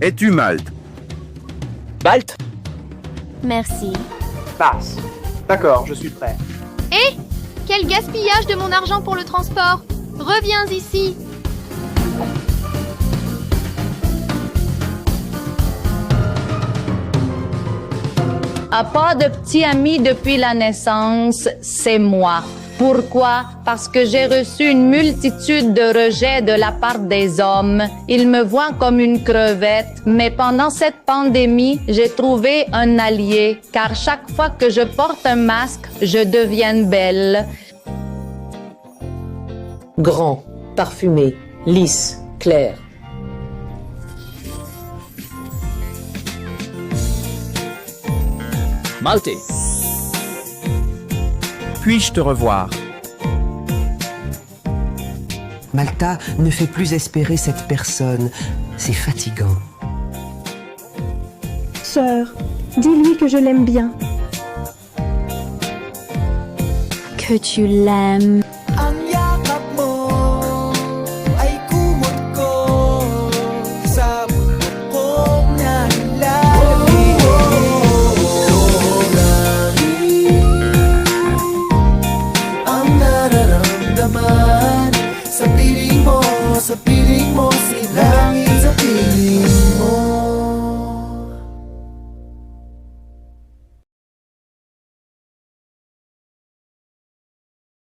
Es-tu Malte? Malte? Merci. Passe. D'accord, je suis prêt. Hé! Quel gaspillage de mon argent pour le transport! Reviens ici! À pas de petit ami depuis la naissance, c'est moi. Pourquoi? Parce que j'ai reçu une multitude de rejets de la part des hommes. Ils me voient comme une crevette, mais pendant cette pandémie, j'ai trouvé un allié, car chaque fois que je porte un masque, je deviens belle. Grand, parfumé, lisse, clair. Malte. Puis-je te revoir? Malta ne fait plus espérer cette personne. C'est fatigant. Sœur, dis-lui que je l'aime bien. Que tu l'aimes.